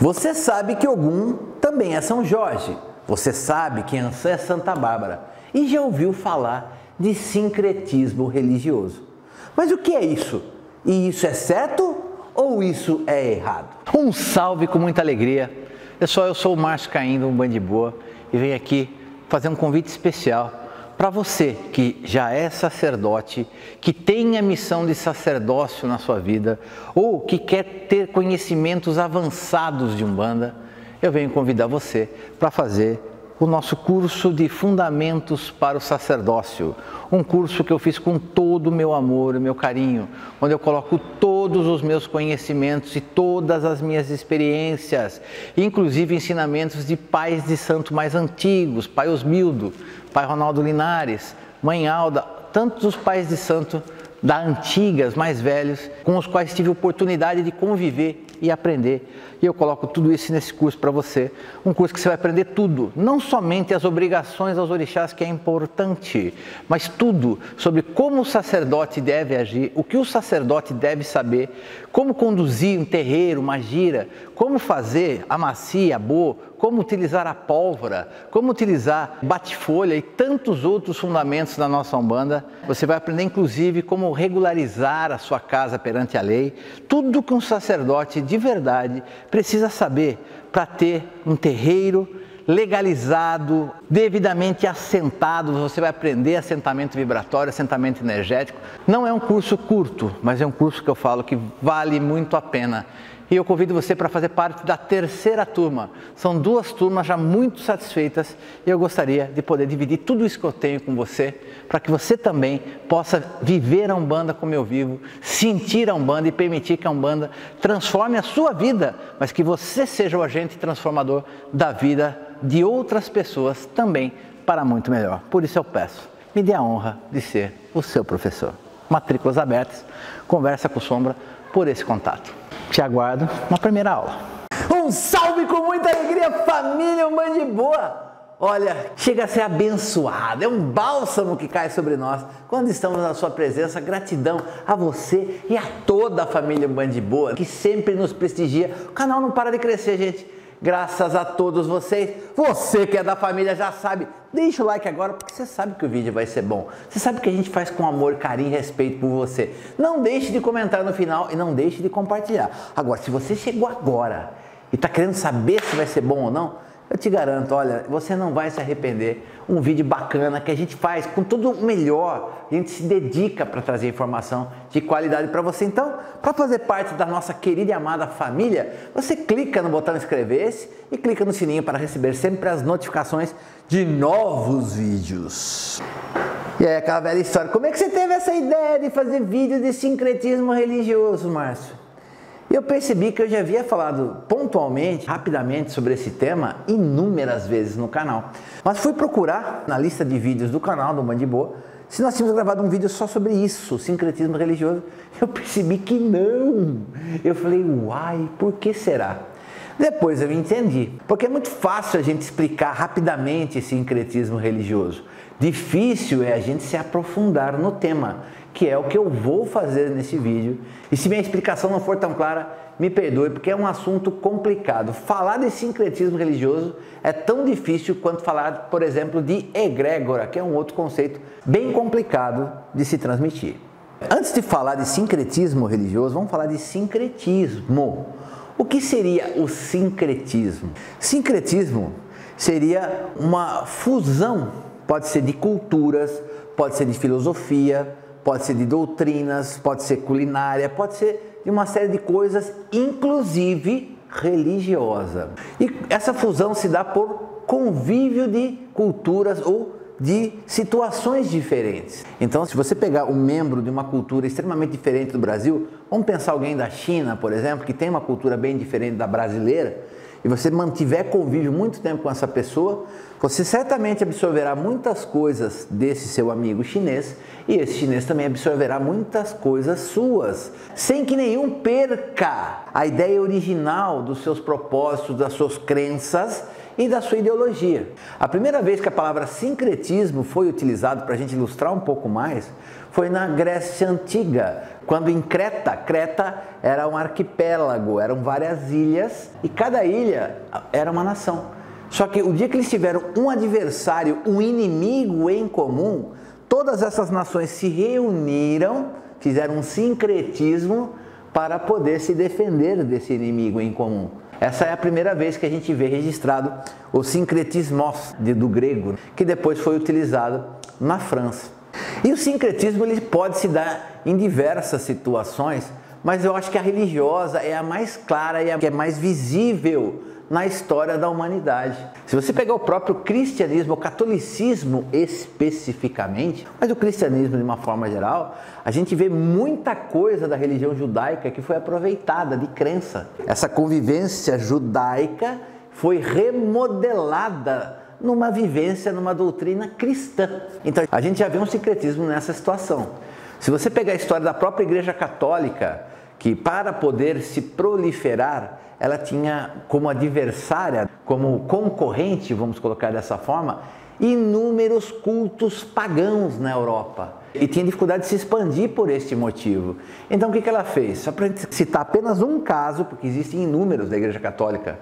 Você sabe que Ogum também é São Jorge. Você sabe que Ansan é Santa Bárbara. E já ouviu falar de sincretismo religioso. Mas o que é isso? E isso é certo ou isso é errado? Um salve com muita alegria. Pessoal, eu sou o Márcio Caindo, um Band Boa, e venho aqui fazer um convite especial para você que já é sacerdote, que tem a missão de sacerdócio na sua vida ou que quer ter conhecimentos avançados de Umbanda. Eu venho convidar você para fazer o nosso curso de Fundamentos para o Sacerdócio, um curso que eu fiz com todo o meu amor e meu carinho, onde eu coloco todos os meus conhecimentos e todas as minhas experiências, inclusive ensinamentos de pais de santo mais antigos, Pai Osmildo, Pai Ronaldo Linares, Mãe Alda, tantos os pais de santo da antigas, mais velhos, com os quais tive oportunidade de conviver e aprender. E eu coloco tudo isso nesse curso para você, um curso que você vai aprender tudo, não somente as obrigações aos orixás, que é importante, mas tudo sobre como o sacerdote deve agir, o que o sacerdote deve saber, como conduzir um terreiro, uma gira, como fazer a macia, a boa, como utilizar a pólvora, como utilizar bate-folha e tantos outros fundamentos da nossa Umbanda. Você vai aprender inclusive como regularizar a sua casa perante a lei, tudo que um sacerdote de verdade precisa saber para ter um terreiro legalizado, devidamente assentado. Você vai aprender assentamento vibratório, assentamento energético. Não é um curso curto, mas é um curso que eu falo que vale muito a pena. E eu convido você para fazer parte da terceira turma. São 2 turmas já muito satisfeitas e eu gostaria de poder dividir tudo isso que eu tenho com você, para que você também possa viver a Umbanda como eu vivo, sentir a Umbanda e permitir que a Umbanda transforme a sua vida, mas que você seja o agente transformador da vida de outras pessoas também para muito melhor. Por isso eu peço, me dê a honra de ser o seu professor. Matrículas abertas, conversa com Sombra por esse contato. Te aguardo na primeira aula. Um salve com muita alegria, família Band Boa! Olha, chega a ser abençoado, é um bálsamo que cai sobre nós quando estamos na sua presença. Gratidão a você e a toda a família Band Boa que sempre nos prestigia. O canal não para de crescer, gente. Graças a todos vocês. Você que é da família já sabe, deixa o like agora porque você sabe que o vídeo vai ser bom. Você sabe que a gente faz com amor, carinho e respeito por você. Não deixe de comentar no final e não deixe de compartilhar. Agora, se você chegou agora e está querendo saber se vai ser bom ou não, eu te garanto, olha, você não vai se arrepender. Um vídeo bacana que a gente faz com tudo o melhor. A gente se dedica para trazer informação de qualidade para você. Então, para fazer parte da nossa querida e amada família, você clica no botão inscrever-se e clica no sininho para receber sempre as notificações de novos vídeos. E aí, aquela velha história, como é que você teve essa ideia de fazer vídeo de sincretismo religioso, Márcio? Eu percebi que eu já havia falado pontualmente, rapidamente sobre esse tema inúmeras vezes no canal. Mas fui procurar na lista de vídeos do canal do Band Boa se nós tínhamos gravado um vídeo só sobre isso, sincretismo religioso. Eu percebi que não. Eu falei, uai, por que será? Depois eu entendi, porque é muito fácil a gente explicar rapidamente esse sincretismo religioso. Difícil é a gente se aprofundar no tema, que é o que eu vou fazer nesse vídeo. E se minha explicação não for tão clara, me perdoe, porque é um assunto complicado. Falar de sincretismo religioso é tão difícil quanto falar, por exemplo, de egrégora, que é um outro conceito bem complicado de se transmitir. Antes de falar de sincretismo religioso, vamos falar de sincretismo. O que seria o sincretismo? Sincretismo seria uma fusão, pode ser de culturas, pode ser de filosofia, pode ser de doutrinas, pode ser culinária, pode ser de uma série de coisas, inclusive religiosa. E essa fusão se dá por convívio de culturas ou de situações diferentes. Então, se você pegar um membro de uma cultura extremamente diferente do Brasil, vamos pensar alguém da China, por exemplo, que tem uma cultura bem diferente da brasileira, e você mantiver convívio muito tempo com essa pessoa, você certamente absorverá muitas coisas desse seu amigo chinês e esse chinês também absorverá muitas coisas suas, sem que nenhum perca a ideia original dos seus propósitos, das suas crenças e da sua ideologia. A primeira vez que a palavra sincretismo foi utilizada, para a gente ilustrar um pouco mais, foi na Grécia Antiga, quando em Creta, Creta era um arquipélago, eram várias ilhas e cada ilha era uma nação. Só que o dia que eles tiveram um adversário, um inimigo em comum, todas essas nações se reuniram, fizeram um sincretismo para poder se defender desse inimigo em comum. Essa é a primeira vez que a gente vê registrado o sincretismos do grego, que depois foi utilizado na França. E o sincretismo ele pode se dar em diversas situações, mas eu acho que a religiosa é a mais clara e a que é mais visível na história da humanidade. Se você pegar o próprio cristianismo, o catolicismo especificamente, mas o cristianismo de uma forma geral, a gente vê muita coisa da religião judaica que foi aproveitada de crença. Essa convivência judaica foi remodelada numa vivência, numa doutrina cristã. Então a gente já vê um sincretismo nessa situação. Se você pegar a história da própria Igreja Católica, que para poder se proliferar, ela tinha como adversária, como concorrente, vamos colocar dessa forma, inúmeros cultos pagãos na Europa. E tinha dificuldade de se expandir por este motivo. Então o que ela fez? Só para citar apenas um caso, porque existem inúmeros da Igreja Católica.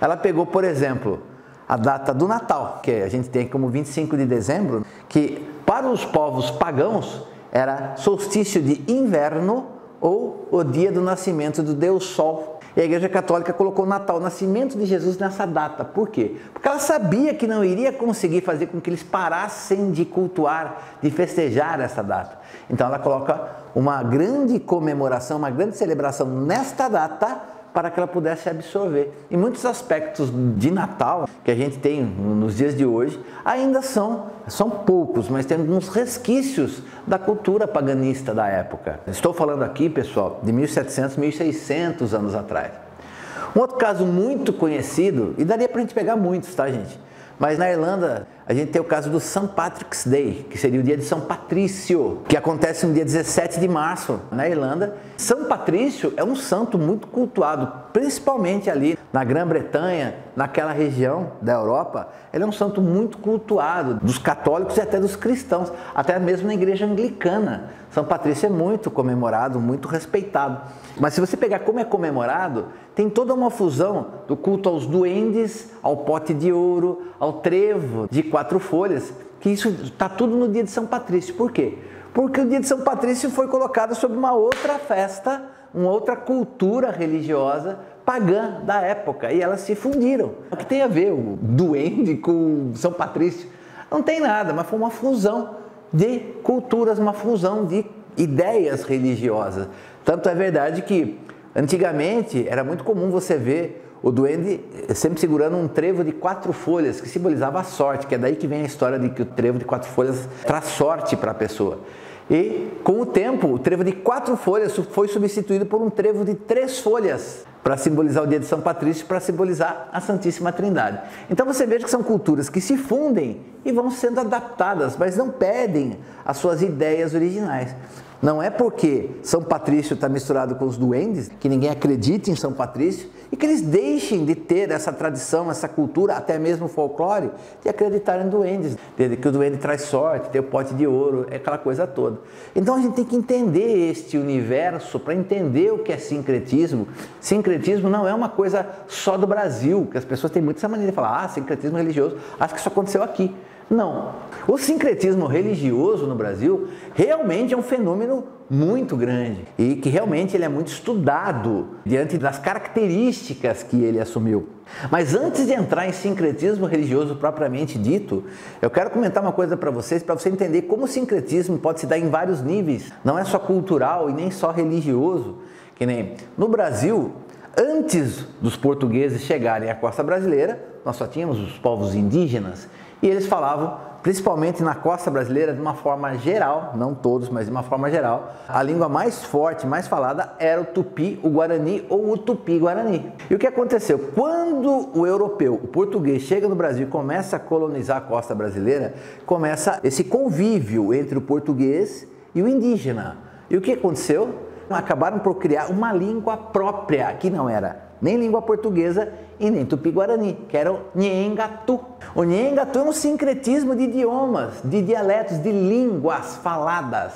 Ela pegou, por exemplo, a data do Natal, que a gente tem como 25 de dezembro, que para os povos pagãos era solstício de inverno ou o dia do nascimento do Deus Sol. E a Igreja Católica colocou o Natal, o nascimento de Jesus, nessa data. Por quê? Porque ela sabia que não iria conseguir fazer com que eles parassem de cultuar, de festejar essa data. Então ela coloca uma grande comemoração, uma grande celebração nesta data, para que ela pudesse absorver. E muitos aspectos de Natal que a gente tem nos dias de hoje ainda são poucos, mas tem alguns resquícios da cultura paganista da época. Estou falando aqui, pessoal, de 1700, 1600 anos atrás. Um outro caso muito conhecido, e daria para a gente pegar muitos, tá, gente? Mas na Irlanda, a gente tem o caso do St. Patrick's Day, que seria o dia de São Patrício, que acontece no dia 17 de março, na Irlanda. São Patrício é um santo muito cultuado, principalmente ali na Grã-Bretanha, naquela região da Europa. Ele é um santo muito cultuado dos católicos e até dos cristãos, até mesmo na igreja anglicana. São Patrício é muito comemorado, muito respeitado. Mas se você pegar como é comemorado, tem toda uma fusão do culto aos duendes, ao pote de ouro, ao trevo de 4 folhas, que isso está tudo no dia de São Patrício. Por quê? Porque o dia de São Patrício foi colocado sob uma outra festa, uma outra cultura religiosa pagã da época, e elas se fundiram. O que tem a ver o duende com São Patrício? Não tem nada, mas foi uma fusão de culturas, uma fusão de ideias religiosas. Tanto é verdade que antigamente era muito comum você ver o duende sempre segurando um trevo de 4 folhas, que simbolizava a sorte, que é daí que vem a história de que o trevo de 4 folhas traz sorte para a pessoa. E com o tempo, o trevo de 4 folhas foi substituído por um trevo de 3 folhas, para simbolizar o dia de São Patrício, para simbolizar a Santíssima Trindade. Então você veja que são culturas que se fundem e vão sendo adaptadas, mas não perdem as suas ideias originais. Não é porque São Patrício está misturado com os duendes, que ninguém acredite em São Patrício, e que eles deixem de ter essa tradição, essa cultura, até mesmo folclore, de acreditar em duendes, de que o duende traz sorte, tem o pote de ouro, é aquela coisa toda. Então a gente tem que entender este universo para entender o que é sincretismo. Sincretismo não é uma coisa só do Brasil, que as pessoas têm muito essa maneira de falar, sincretismo religioso, acho que isso aconteceu aqui. Não. O sincretismo religioso no Brasil realmente é um fenômeno muito grande e que realmente ele é muito estudado diante das características que ele assumiu. Mas antes de entrar em sincretismo religioso propriamente dito, eu quero comentar uma coisa para você entender como o sincretismo pode se dar em vários níveis. Não é só cultural e nem só religioso, que nem no Brasil. Antes dos portugueses chegarem à costa brasileira, nós só tínhamos os povos indígenas e eles falavam, principalmente na costa brasileira, de uma forma geral, não todos, mas de uma forma geral, a língua mais forte, mais falada era o tupi, o guarani ou o tupi-guarani. E o que aconteceu? Quando o europeu, o português, chega no Brasil e começa a colonizar a costa brasileira, começa esse convívio entre o português e o indígena. E o que aconteceu? acabaram por criar uma língua própria, que não era nem língua portuguesa e nem tupi-guarani, que era o Nheengatu. O Nheengatu é um sincretismo de idiomas, de dialetos, de línguas faladas.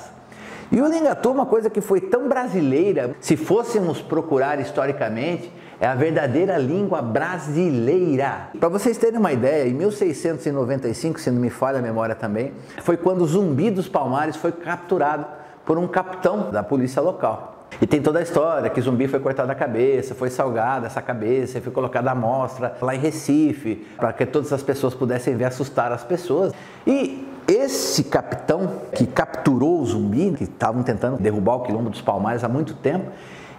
E o Nheengatu é uma coisa que foi tão brasileira, se fôssemos procurar historicamente, é a verdadeira língua brasileira. Para vocês terem uma ideia, em 1695, se não me falha a memória também, foi quando o Zumbi dos Palmares foi capturado por um capitão da polícia local. E tem toda a história que Zumbi foi cortado a cabeça, foi salgada essa cabeça e foi colocada à mostra lá em Recife, para que todas as pessoas pudessem ver, assustar as pessoas. E esse capitão que capturou o Zumbi, que estavam tentando derrubar o Quilombo dos Palmares há muito tempo,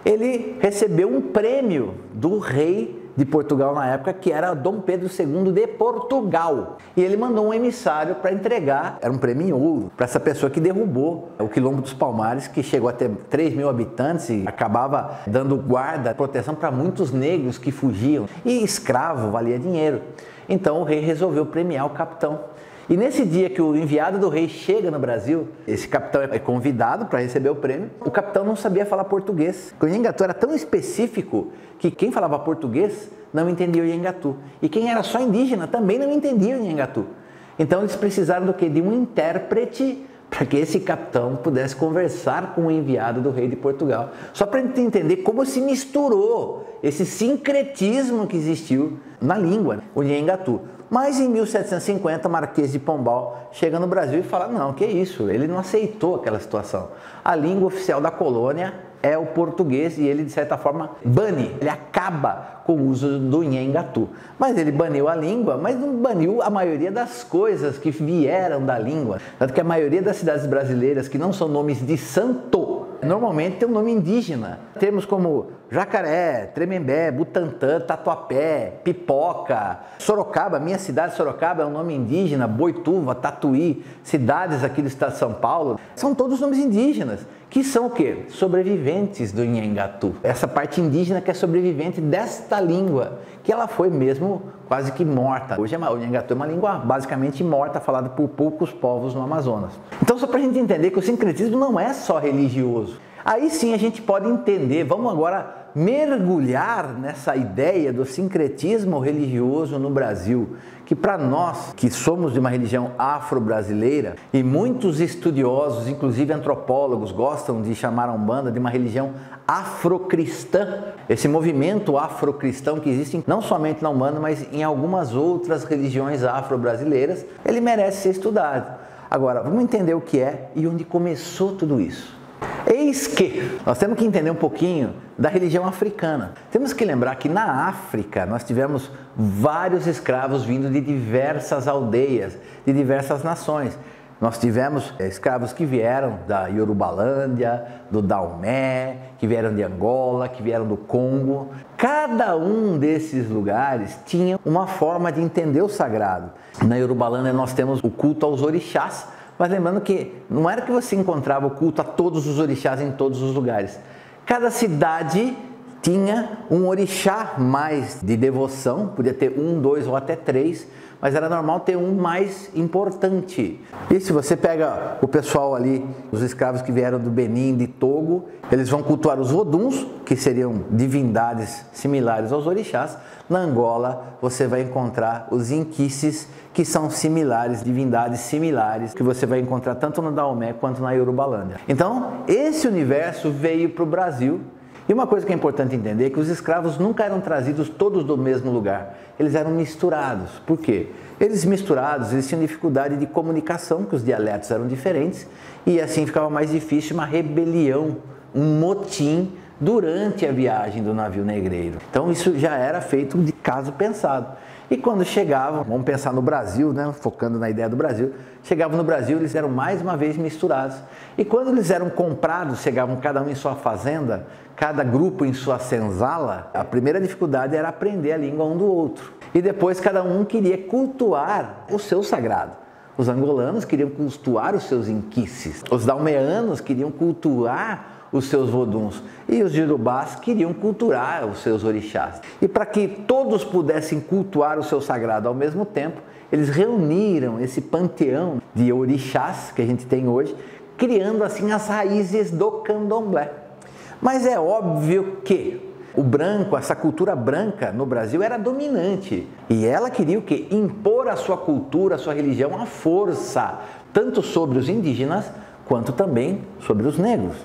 ele recebeu um prêmio do rei de Portugal na época, que era Dom Pedro II de Portugal. E ele mandou um emissário para entregar, era um prêmio em ouro, para essa pessoa que derrubou o Quilombo dos Palmares, que chegou a ter 3 mil habitantes e acabava dando guarda, proteção para muitos negros que fugiam. E escravo valia dinheiro. Então o rei resolveu premiar o capitão. E nesse dia que o enviado do rei chega no Brasil, esse capitão é convidado para receber o prêmio. O capitão não sabia falar português. O Nheengatu era tão específico que quem falava português não entendia o Nheengatu. E quem era só indígena também não entendia o Nheengatu. Então eles precisaram do quê? De um intérprete para que esse capitão pudesse conversar com o enviado do rei de Portugal. Só para a gente entender como se misturou esse sincretismo que existiu na língua, o Nheengatu. Mas em 1750, Marquês de Pombal chega no Brasil e fala, não, que isso, ele não aceitou aquela situação. A língua oficial da colônia é o português e ele, de certa forma, bane, ele acaba com o uso do Nheengatu. Mas ele baniu a língua, mas não baniu a maioria das coisas que vieram da língua. Tanto que a maioria das cidades brasileiras que não são nomes de santo, normalmente tem um nome indígena. Termos como Jacaré, Tremembé, Butantã, Tatuapé, Pipoca, Sorocaba, minha cidade Sorocaba é um nome indígena, Boituva, Tatuí, cidades aqui do estado de São Paulo, são todos nomes indígenas, que são o quê? Sobreviventes do Nheengatu. Essa parte indígena que é sobrevivente desta língua, que ela foi mesmo quase que morta. Hoje o Nheengatu é uma língua basicamente morta, falada por poucos povos no Amazonas. Então só para a gente entender que o sincretismo não é só religioso. Aí sim a gente pode entender, vamos agora mergulhar nessa ideia do sincretismo religioso no Brasil, que para nós, que somos de uma religião afro-brasileira, e muitos estudiosos, inclusive antropólogos, gostam de chamar a Umbanda de uma religião afrocristã, esse movimento afrocristão que existe não somente na Umbanda, mas em algumas outras religiões afro-brasileiras, ele merece ser estudado. Agora, vamos entender o que é e onde começou tudo isso. Eis que nós temos que entender um pouquinho da religião africana. Temos que lembrar que na África nós tivemos vários escravos vindo de diversas aldeias, de diversas nações. Nós tivemos escravos que vieram da Yorubalândia, do Daomé, que vieram de Angola, que vieram do Congo. Cada um desses lugares tinha uma forma de entender o sagrado. Na Yorubalândia nós temos o culto aos orixás, mas lembrando que não era que você encontrava o culto a todos os orixás em todos os lugares. Cada cidade tinha um orixá mais de devoção, podia ter 1, 2 ou até 3, mas era normal ter um mais importante. E se você pega o pessoal ali, os escravos que vieram do Benin, de Togo, eles vão cultuar os Oduns, que seriam divindades similares aos orixás. Na Angola, você vai encontrar os Inquices, que são similares, divindades similares, que você vai encontrar tanto no Daomé quanto na Yorubalândia. Então, esse universo veio para o Brasil. E uma coisa que é importante entender é que os escravos nunca eram trazidos todos do mesmo lugar. Eles eram misturados. Por quê? Eles misturados, eles tinham dificuldade de comunicação, porque os dialetos eram diferentes, e assim ficava mais difícil uma rebelião, um motim durante a viagem do navio negreiro. Então isso já era feito de caso pensado. E quando chegavam, vamos pensar no Brasil, né, focando na ideia do Brasil, chegavam no Brasil, eles eram mais uma vez misturados. E quando eles eram comprados, chegavam cada um em sua fazenda, cada grupo em sua senzala, a primeira dificuldade era aprender a língua um do outro. E depois cada um queria cultuar o seu sagrado. Os angolanos queriam cultuar os seus inquices, os daumeanos queriam cultuar os seus voduns e os yorubás queriam cultuar os seus orixás. E para que todos pudessem cultuar o seu sagrado ao mesmo tempo, eles reuniram esse panteão de orixás que a gente tem hoje, criando assim as raízes do candomblé. Mas é óbvio que o branco, essa cultura branca no Brasil era dominante. E ela queria o quê? Impor a sua cultura, a sua religião à força, tanto sobre os indígenas quanto também sobre os negros.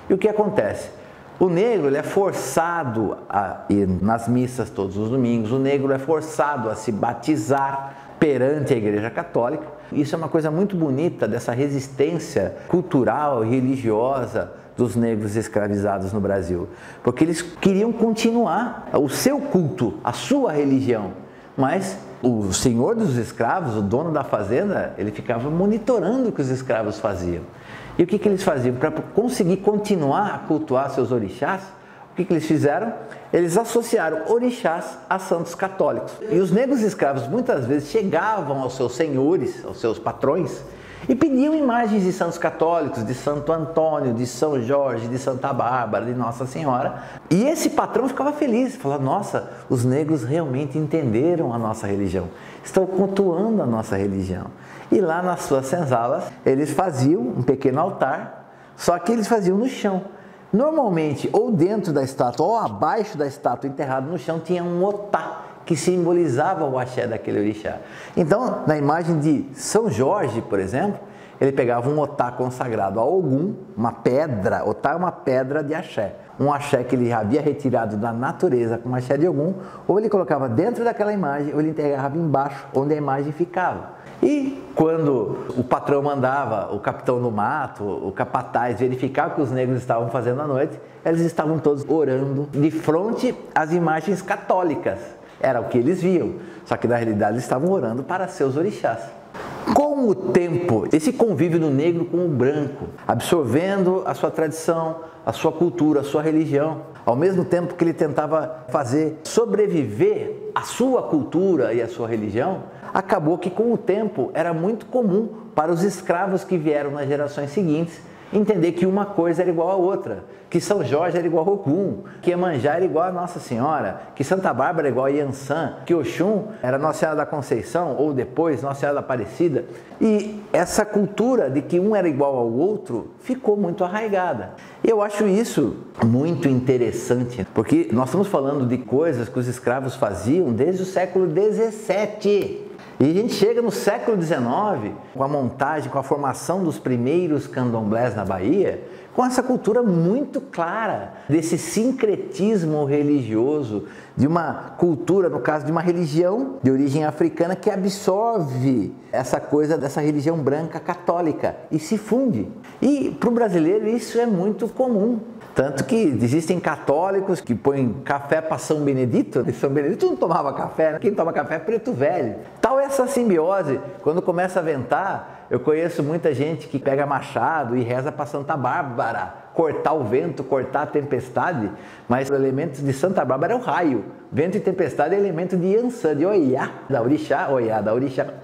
E o que acontece? O negro ele é forçado a ir nas missas todos os domingos, o negro é forçado a se batizar perante a Igreja Católica. Isso é uma coisa muito bonita dessa resistência cultural e religiosa dos negros escravizados no Brasil, porque eles queriam continuar o seu culto, a sua religião, mas o senhor dos escravos, o dono da fazenda, ele ficava monitorando o que os escravos faziam. E o que eles faziam? Para conseguir continuar a cultuar seus orixás, o que eles fizeram? Eles associaram orixás a santos católicos. E os negros escravos muitas vezes chegavam aos seus senhores, aos seus patrões, e pediam imagens de santos católicos, de Santo Antônio, de São Jorge, de Santa Bárbara, de Nossa Senhora. E esse patrão ficava feliz, falava, nossa, os negros realmente entenderam a nossa religião, estão cultuando a nossa religião. E lá nas suas senzalas, eles faziam um pequeno altar, só que eles faziam no chão. Normalmente, ou dentro da estátua, ou abaixo da estátua, enterrado no chão, tinha um otá, que simbolizava o axé daquele orixá. Então, na imagem de São Jorge, por exemplo, ele pegava um otá consagrado a Ogum, uma pedra, otá é uma pedra de axé, um axé que ele havia retirado da natureza com axé de Ogum, ou ele colocava dentro daquela imagem, ou ele enterrava embaixo, onde a imagem ficava. E quando o patrão mandava o capitão do mato, o capataz, verificar o que os negros estavam fazendo à noite, eles estavam todos orando de frente às imagens católicas. Era o que eles viam, só que na realidade eles estavam orando para seus orixás. Com o tempo, esse convívio do negro com o branco, absorvendo a sua tradição, a sua cultura, a sua religião, ao mesmo tempo que ele tentava fazer sobreviver a sua cultura e a sua religião, acabou que com o tempo era muito comum para os escravos que vieram nas gerações seguintes entender que uma coisa era igual a outra, que São Jorge era igual a Ogum, que Iemanjá era igual a Nossa Senhora, que Santa Bárbara era igual a Iansã, que Oxum era Nossa Senhora da Conceição, ou depois Nossa Senhora da Aparecida. E essa cultura de que um era igual ao outro ficou muito arraigada. E eu acho isso muito interessante, porque nós estamos falando de coisas que os escravos faziam desde o século XVII. E a gente chega no século XIX, com a montagem, com a formação dos primeiros candomblés na Bahia, com essa cultura muito clara desse sincretismo religioso, de uma cultura, no caso de uma religião de origem africana que absorve essa coisa dessa religião branca católica e se funde. E para o brasileiro isso é muito comum. Tanto que existem católicos que põem café para São Benedito. E São Benedito não tomava café, né? Quem toma café é preto velho. Tal essa simbiose, quando começa a ventar, eu conheço muita gente que pega machado e reza para Santa Bárbara, cortar o vento, cortar a tempestade, mas o elemento de Santa Bárbara é o raio. Vento e tempestade é elemento de Iansã, de Oiá, da orixá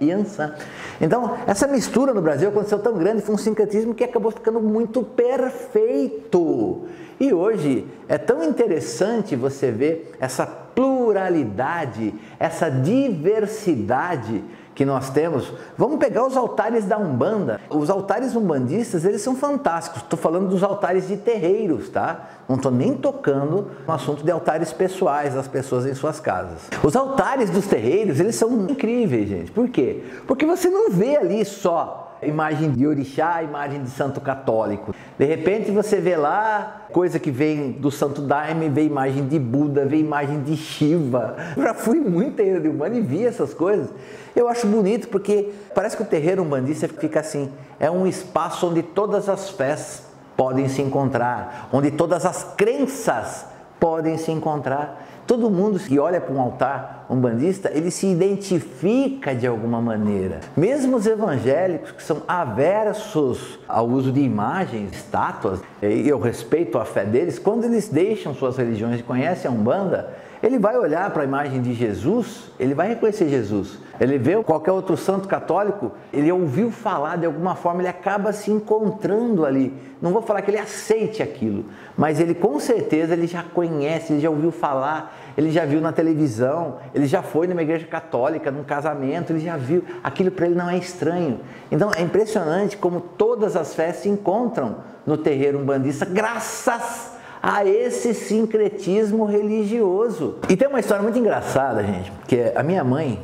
Iansã. Então, essa mistura no Brasil aconteceu tão grande, foi um sincretismo que acabou ficando muito perfeito. E hoje é tão interessante você ver essa pluralidade, essa diversidade que nós temos. Vamos pegar os altares da Umbanda. Os altares umbandistas, eles são fantásticos. Estou falando dos altares de terreiros, tá? Não estou nem tocando no assunto de altares pessoais das pessoas em suas casas. Os altares dos terreiros, eles são incríveis, gente. Por quê? Porque você não vê ali só imagem de orixá, imagem de santo católico. De repente você vê lá coisa que vem do santo daime, vê imagem de Buda, vê imagem de Shiva. Eu já fui muito terreiro de Umbanda e vi essas coisas. Eu acho bonito porque parece que o terreiro umbandista fica assim, é um espaço onde todas as fés podem se encontrar, onde todas as crenças podem se encontrar. Todo mundo que olha para um altar umbandista, ele se identifica de alguma maneira. Mesmo os evangélicos que são aversos ao uso de imagens, estátuas, e eu respeito a fé deles, quando eles deixam suas religiões e conhecem a Umbanda, ele vai olhar para a imagem de Jesus, ele vai reconhecer Jesus. Ele vê qualquer outro santo católico, ele ouviu falar de alguma forma, ele acaba se encontrando ali. Não vou falar que ele aceite aquilo, mas ele com certeza ele já conhece, ele já ouviu falar, ele já viu na televisão, ele já foi numa igreja católica, num casamento, ele já viu. Aquilo para ele não é estranho. Então é impressionante como todas as fés se encontram no terreiro umbandista, graças a esse sincretismo religioso. E tem uma história muito engraçada, gente, que a minha mãe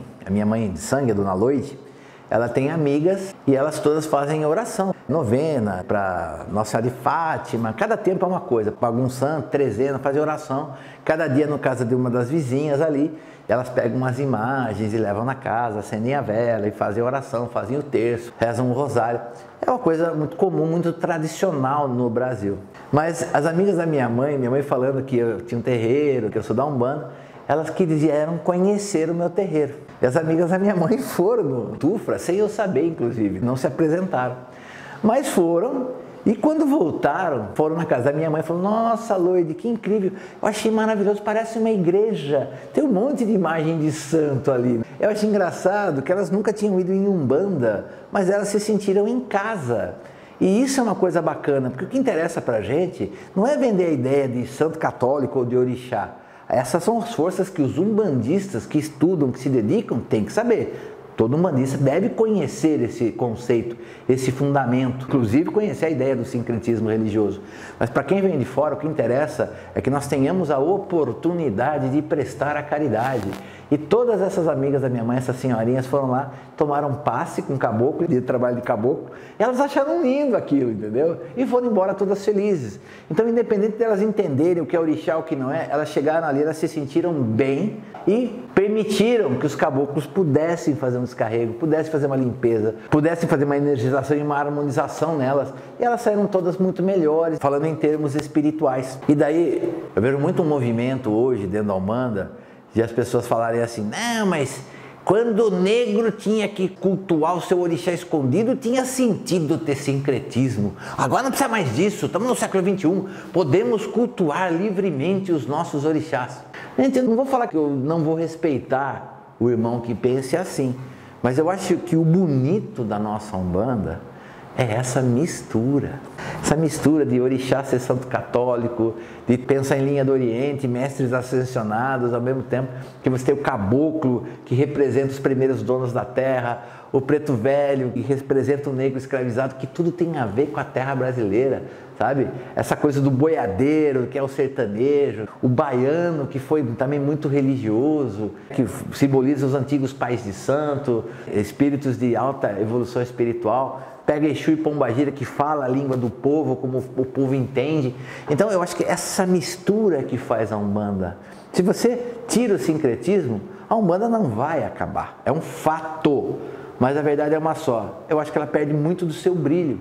de sangue, a Dona Loide, ela tem amigas e elas todas fazem oração, novena para Nossa Senhora de Fátima, cada tempo é uma coisa, para algum santo, trezena, fazem oração, cada dia no casa de uma das vizinhas ali, elas pegam umas imagens e levam na casa, acendem a vela e fazem oração, fazem o terço, rezam o rosário. É uma coisa muito comum, muito tradicional no Brasil. Mas as amigas da minha mãe falando que eu tinha um terreiro, que eu sou da Umbanda, elas quiseram conhecer o meu terreiro. E as amigas da minha mãe foram no Tufra, sem eu saber, inclusive, não se apresentaram. Mas foram, e quando voltaram, foram na casa da minha mãe e falaram: nossa, Loide, que incrível, eu achei maravilhoso, parece uma igreja, tem um monte de imagem de santo ali. Eu achei engraçado que elas nunca tinham ido em Umbanda, mas elas se sentiram em casa. E isso é uma coisa bacana, porque o que interessa pra gente não é vender a ideia de santo católico ou de orixá. Essas são as forças que os umbandistas que estudam, que se dedicam, têm que saber. Todo umbandista deve conhecer esse conceito, esse fundamento, inclusive conhecer a ideia do sincretismo religioso. Mas para quem vem de fora, o que interessa é que nós tenhamos a oportunidade de prestar a caridade. E todas essas amigas da minha mãe, essas senhorinhas, foram lá, tomaram passe com caboclo, de trabalho de caboclo, e elas acharam lindo aquilo, entendeu? E foram embora todas felizes. Então, independente delas entenderem o que é orixá, o que não é, elas chegaram ali, elas se sentiram bem e permitiram que os caboclos pudessem fazer um descarrego, pudessem fazer uma limpeza, pudessem fazer uma energização e uma harmonização nelas. E elas saíram todas muito melhores, falando em termos espirituais. E daí, eu vejo muito um movimento hoje dentro da Umbanda, de as pessoas falarem assim: não, mas quando o negro tinha que cultuar o seu orixá escondido, tinha sentido ter sincretismo. Agora não precisa mais disso, estamos no século XXI, podemos cultuar livremente os nossos orixás. Gente, eu não vou falar que eu não vou respeitar o irmão que pense assim, mas eu acho que o bonito da nossa Umbanda é essa mistura de orixá ser santo católico, de pensar em linha do Oriente, mestres ascensionados, ao mesmo tempo que você tem o caboclo, que representa os primeiros donos da terra, o preto velho, que representa o negro escravizado, que tudo tem a ver com a terra brasileira, sabe? Essa coisa do boiadeiro, que é o sertanejo, o baiano, que foi também muito religioso, que simboliza os antigos pais de santo, espíritos de alta evolução espiritual. Pega Exu e Pombagira, que fala a língua do povo, como o povo entende. Então eu acho que essa mistura que faz a Umbanda. Se você tira o sincretismo, a Umbanda não vai acabar. É um fato. Mas a verdade é uma só. Eu acho que ela perde muito do seu brilho,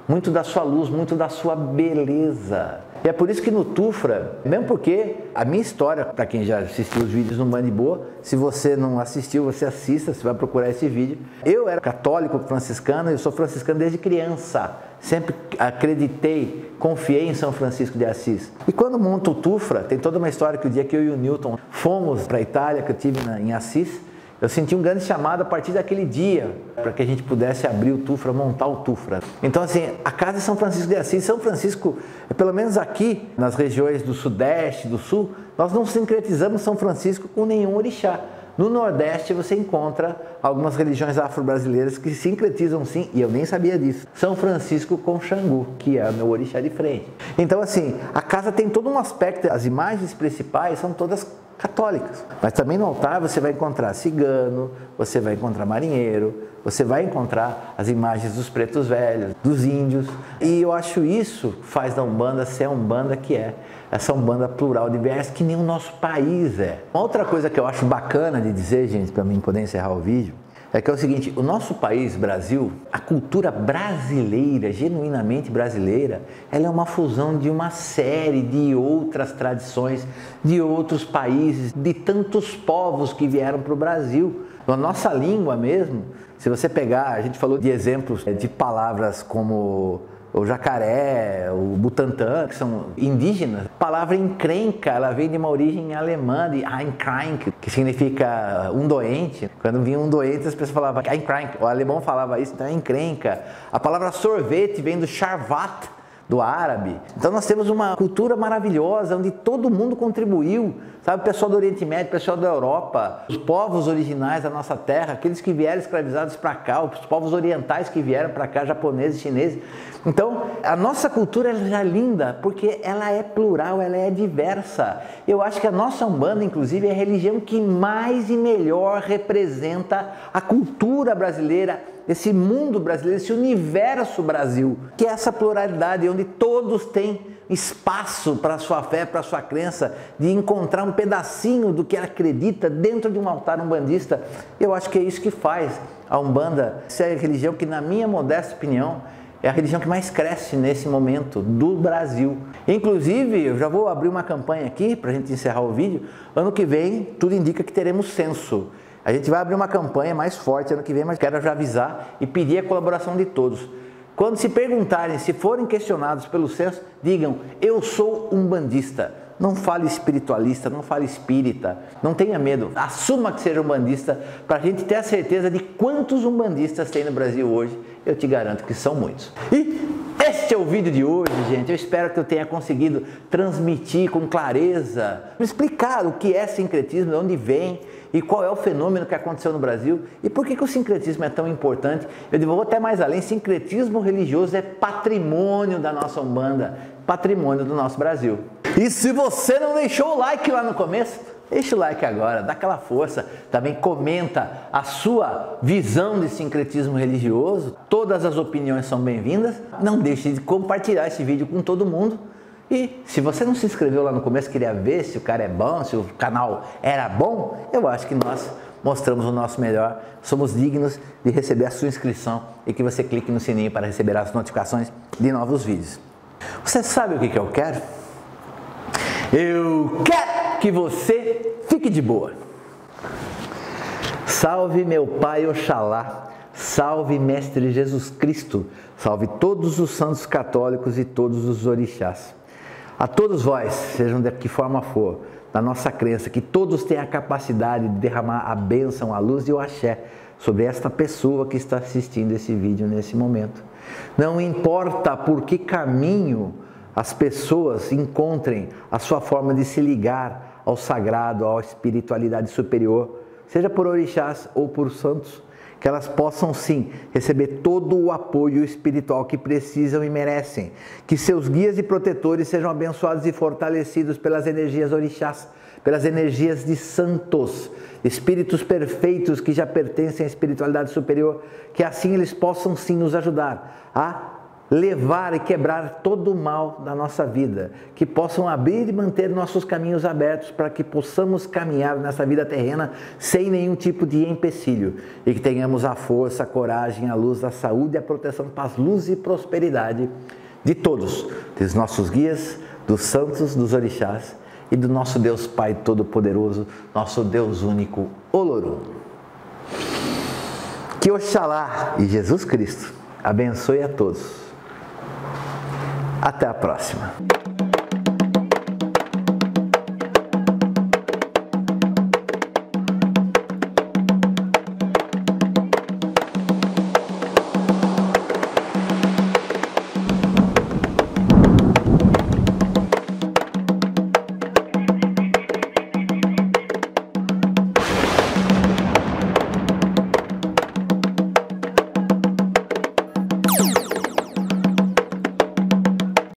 muito da sua luz, muito da sua beleza. E é por isso que no Tufra, mesmo porque a minha história, para quem já assistiu os vídeos no Umbanda Boa, se você não assistiu, você assista, você vai procurar esse vídeo. Eu era católico franciscano, eu sou franciscano desde criança. Sempre acreditei, confiei em São Francisco de Assis. E quando monto o Tufra, tem toda uma história que o dia que eu e o Newton fomos para a Itália, que eu tive em Assis, eu senti um grande chamado a partir daquele dia, para que a gente pudesse abrir o Tufra, montar o Tufra. Então assim, a casa de São Francisco de Assis, São Francisco, pelo menos aqui, nas regiões do Sudeste, do Sul, nós não sincretizamos São Francisco com nenhum orixá. No Nordeste você encontra algumas religiões afro-brasileiras que sincretizam sim, e eu nem sabia disso, São Francisco com Xangu, que é o meu orixá de frente. Então assim, a casa tem todo um aspecto, as imagens principais são todas católicas. Mas também no altar você vai encontrar cigano, você vai encontrar marinheiro, você vai encontrar as imagens dos pretos velhos, dos índios. E eu acho isso faz da Umbanda ser a Umbanda que é. Essa Umbanda plural, diversa, que nem o nosso país é. Uma outra coisa que eu acho bacana de dizer, gente, para mim poder encerrar o vídeo, é que é o seguinte: o nosso país, Brasil, a cultura brasileira, genuinamente brasileira, ela é uma fusão de uma série de outras tradições, de outros países, de tantos povos que vieram para o Brasil. A nossa língua mesmo, se você pegar, a gente falou de exemplos de palavras como o jacaré, o butantã, que são indígenas. A palavra encrenca, ela vem de uma origem alemã, de einkrank, que significa um doente. Quando vinha um doente, as pessoas falavam einkrank, o alemão falava isso, então é encrenca. A palavra sorvete vem do charvat, do árabe. Então nós temos uma cultura maravilhosa, onde todo mundo contribuiu, sabe? O pessoal do Oriente Médio, o pessoal da Europa, os povos originais da nossa terra, aqueles que vieram escravizados para cá, os povos orientais que vieram para cá, japoneses, chineses. Então, a nossa cultura é linda, porque ela é plural, ela é diversa. Eu acho que a nossa Umbanda, inclusive, é a religião que mais e melhor representa a cultura brasileira, esse mundo brasileiro, esse universo Brasil, que é essa pluralidade, onde todos têm espaço para a sua fé, para a sua crença, de encontrar um pedacinho do que ela acredita dentro de um altar umbandista. Eu acho que é isso que faz a Umbanda ser a religião que, na minha modesta opinião, é a religião que mais cresce nesse momento do Brasil. Inclusive, eu já vou abrir uma campanha aqui para a gente encerrar o vídeo. Ano que vem, tudo indica que teremos censo. A gente vai abrir uma campanha mais forte ano que vem, mas quero já avisar e pedir a colaboração de todos. Quando se perguntarem, se forem questionados pelo censo, digam: eu sou umbandista. Não fale espiritualista, não fale espírita, não tenha medo, assuma que seja umbandista, para a gente ter a certeza de quantos umbandistas tem no Brasil hoje. Eu te garanto que são muitos. E este é o vídeo de hoje, gente. Eu espero que eu tenha conseguidido transmitir com clareza, explicar o que é sincretismo, de onde vem e qual é o fenômeno que aconteceu no Brasil e por que o sincretismo é tão importante. Eu vou até mais além: sincretismo religioso é patrimônio da nossa Umbanda, patrimônio do nosso Brasil. E se você não deixou o like lá no começo, deixa o like agora, dá aquela força. Também comenta a sua visão de sincretismo religioso. Todas as opiniões são bem-vindas. Não deixe de compartilhar esse vídeo com todo mundo. E se você não se inscreveu lá no começo, queria ver se o cara é bom, se o canal era bom, eu acho que nós mostramos o nosso melhor. Somos dignos de receber a sua inscrição e que você clique no sininho para receber as notificações de novos vídeos. Você sabe o que eu quero? Eu quero que você fique de boa. Salve meu Pai Oxalá, salve Mestre Jesus Cristo, salve todos os santos católicos e todos os orixás. A todos vós, sejam de que forma for, da nossa crença, que todos tenham a capacidade de derramar a bênção, a luz e o axé sobre esta pessoa que está assistindo esse vídeo nesse momento. Não importa por que caminho as pessoas encontrem a sua forma de se ligar ao sagrado, à espiritualidade superior, seja por orixás ou por santos, que elas possam sim receber todo o apoio espiritual que precisam e merecem, que seus guias e protetores sejam abençoados e fortalecidos pelas energias orixás, pelas energias de santos, espíritos perfeitos que já pertencem à espiritualidade superior, que assim eles possam sim nos ajudar a levar e quebrar todo o mal da nossa vida, que possam abrir e manter nossos caminhos abertos para que possamos caminhar nessa vida terrena sem nenhum tipo de empecilho e que tenhamos a força, a coragem, a luz, a saúde e a proteção, paz, luz e prosperidade de todos, dos nossos guias, dos santos, dos orixás e do nosso Deus Pai Todo-Poderoso, nosso Deus único, Olorum. Que Oxalá e Jesus Cristo abençoe a todos. Até a próxima.